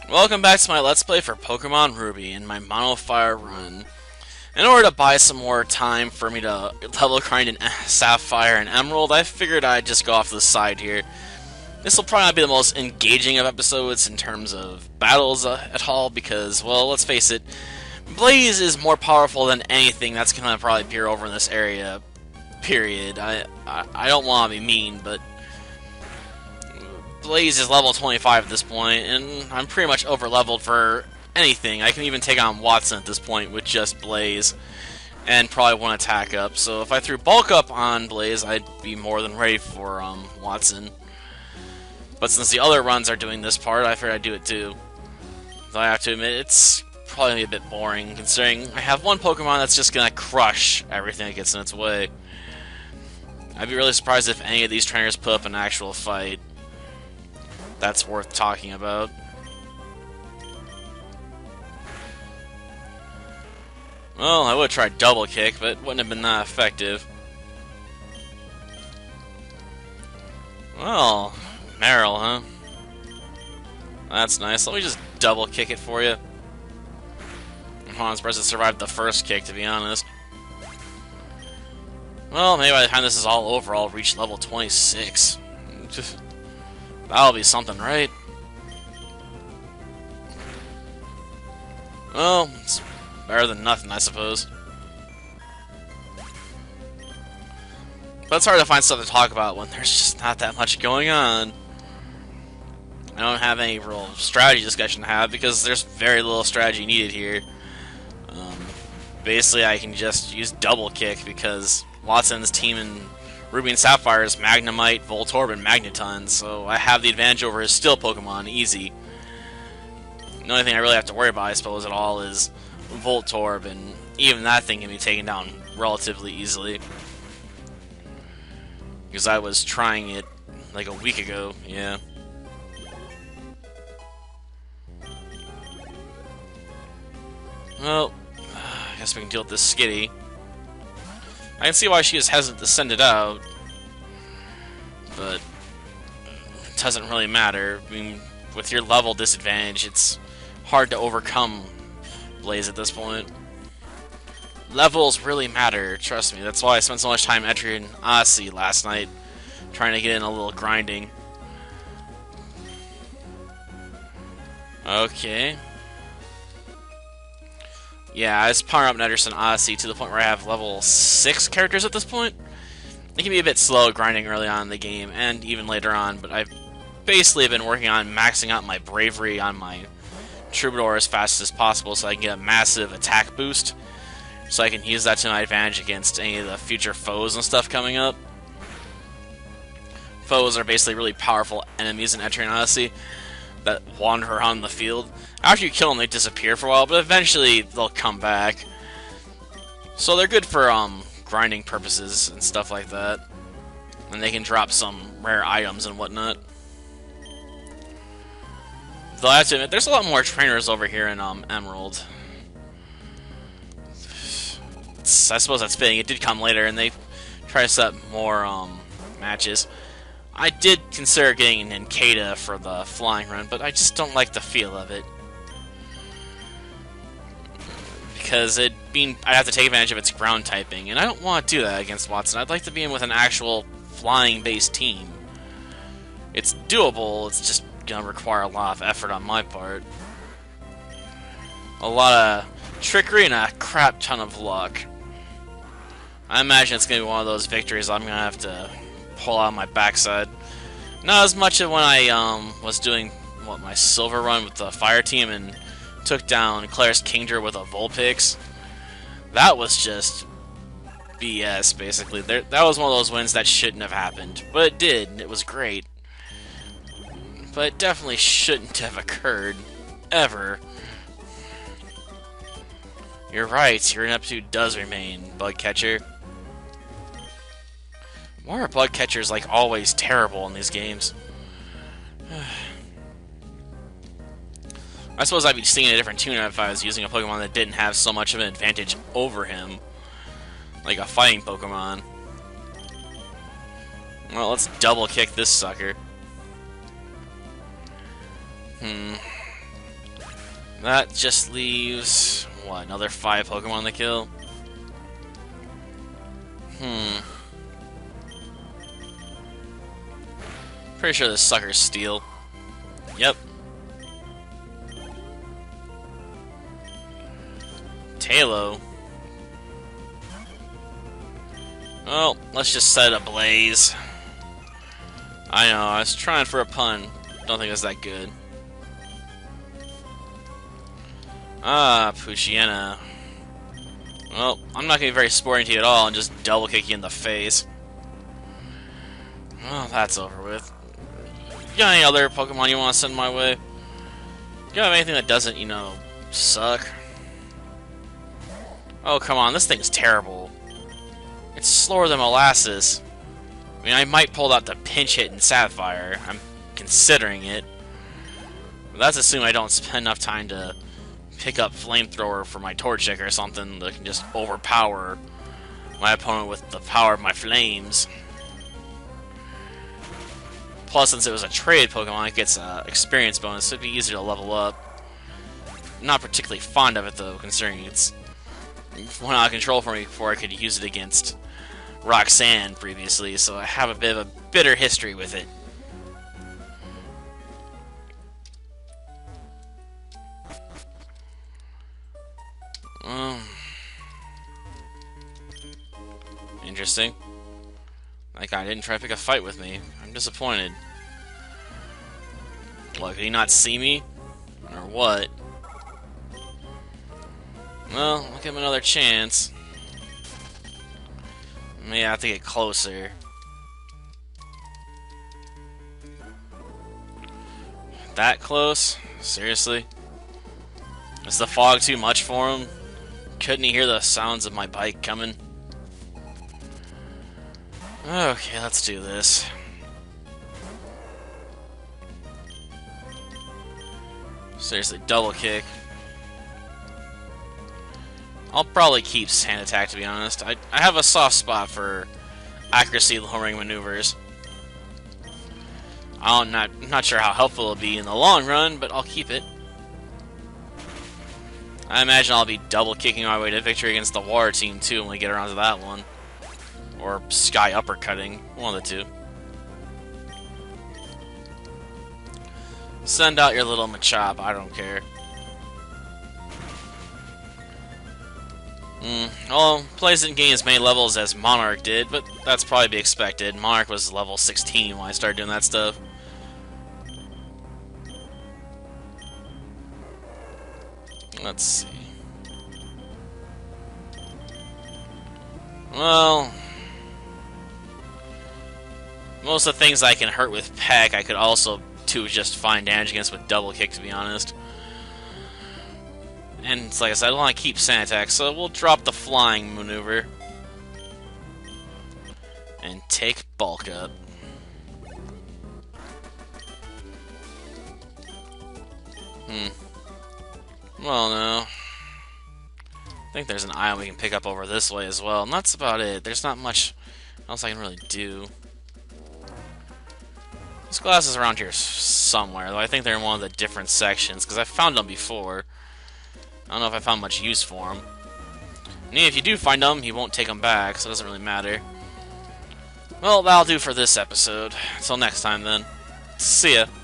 Welcome back to my Let's Play for Pokemon Ruby in my Mono Fire run. In order to buy some more time for me to level grind in Sapphire and Emerald, I figured I'd just go off to the side here. This will probably not be the most engaging of episodes in terms of battles at all, because, well, let's face it, Blaze is more powerful than anything that's going to probably appear over in this area, period. I don't want to be mean, but Blaze is level 25 at this point, and I'm pretty much over-leveled for anything. I can even take on Watson at this point with just Blaze, and probably one attack up. So if I threw Bulk Up on Blaze, I'd be more than ready for Watson. But since the other runs are doing this part, I figured I'd do it too. Though I have to admit, it's probably going to be a bit boring, considering I have one Pokemon that's just going to crush everything that gets in its way. I'd be really surprised if any of these trainers put up an actual fight that's worth talking about. Well, I would have tried Double Kick, but it wouldn't have been that effective. Well, Meryl, huh? That's nice. Let me just Double Kick it for you. I'm surprised it survived the first kick, to be honest. Well, maybe by the time this is all over, I'll reach level 26. That'll be something, right? Well, it's better than nothing, I suppose. But it's hard to find stuff to talk about when there's just not that much going on. I don't have any real strategy discussion to have because there's very little strategy needed here. Basically, I can just use Double Kick because Watson's team in Ruby and Sapphire is Magnemite, Voltorb, and Magneton, so I have the advantage over his Steel Pokemon, easy. The only thing I really have to worry about, I suppose, at all is Voltorb, and even that thing can be taken down relatively easily. Because I was trying it like a week ago, yeah. Well, I guess we can deal with this Skitty. I can see why she is hesitant to send it out, but it doesn't really matter. I mean, with your level disadvantage, it's hard to overcome Blaze at this point. Levels really matter, trust me. That's why I spent so much time entering Odyssey last night, trying to get in a little grinding. Okay. Yeah, I was powering up Nederson Odyssey to the point where I have level 6 characters at this point. It can be a bit slow grinding early on in the game, and even later on, but I've basically been working on maxing out my bravery on my Troubadour as fast as possible so I can get a massive attack boost, so I can use that to my advantage against any of the future foes and stuff coming up. Foes are basically really powerful enemies in Etrian Odyssey that wander around the field. After you kill them, they disappear for a while, but eventually they'll come back. So they're good for grinding purposes and stuff like that. And they can drop some rare items and whatnot. Though I have to admit, there's a lot more trainers over here in Emerald. I suppose that's fitting. It did come later, and they try to set up more matches. I did consider getting an Incada for the flying run, but I just don't like the feel of it. Because I'd have to take advantage of its ground typing, and I don't want to do that against Watson. I'd like to be in with an actual flying-based team. It's doable, it's just gonna require a lot of effort on my part. A lot of trickery and a crap ton of luck. I imagine it's gonna be one of those victories I'm gonna have to pull out my backside. Not as much as when I was doing my silver run with the fire team and took down Claire's Kingdra with a Vulpix. That was just BS, basically. That was one of those wins that shouldn't have happened, but it did, and it was great. But it definitely shouldn't have occurred, ever. You're right, your ineptitude does remain, Bugcatcher. Why are bug catchers like always terrible in these games? I suppose I'd be singing a different tune if I was using a Pokemon that didn't have so much of an advantage over him. Like a fighting Pokemon. Well, let's double kick this sucker. That just leaves, what, another 5 Pokemon to kill? Pretty sure this sucker's Steel. Yep. Talo. Well, let's just set it ablaze. I know, I was trying for a pun. Don't think it was that good. Ah, Poochyena. Well, I'm not going to be very sporting to you at all and just double kick you in the face. Well, that's over with. You got any other Pokemon you want to send my way? You have anything that doesn't, you know, suck? Oh, come on, this thing's terrible. It's slower than molasses. I mean, I might pull out the pinch hit in Sapphire. I'm considering it. But that's assuming I don't spend enough time to pick up Flamethrower for my Torchic or something that can just overpower my opponent with the power of my flames. Plus, since it was a trade Pokemon, it gets an experience bonus, so it'd be easier to level up. I'm not particularly fond of it, though, considering it's went out of control for me before I could use it against Roxanne previously, so I have a bit of a bitter history with it. Interesting. That guy didn't try to pick a fight with me. I'm disappointed. What, could he not see me? Or what? Well, I'll give him another chance. Maybe I have to get closer. That close? Seriously? Is the fog too much for him? Couldn't he hear the sounds of my bike coming? Okay, let's do this. Seriously, double kick. I'll probably keep Sand Attack, to be honest. I have a soft spot for accuracy lowering maneuvers. I'm not sure how helpful it'll be in the long run, but I'll keep it. I imagine I'll be double kicking my way to victory against the Water team too when we get around to that one. Or Sky Uppercutting, one of the two. Send out your little Machop, I don't care. Well, plays didn't gain as many levels as Monarch did, but that's probably to be expected. Monarch was level 16 when I started doing that stuff. Let's see. Well, most of the things I can hurt with Peck, I could also do just fine damage against with double kick, to be honest. And it's like I said, I want to keep Sand Attack, so we'll drop the flying maneuver and take Bulk Up. Well, no. I think there's an item we can pick up over this way as well, and that's about it. There's not much else I can really do. This glass is around here somewhere, though I think they're in one of the different sections, because I found them before. I don't know if I found much use for them. And if you do find them, he won't take them back, so it doesn't really matter. Well, that'll do for this episode. Until next time, then. See ya.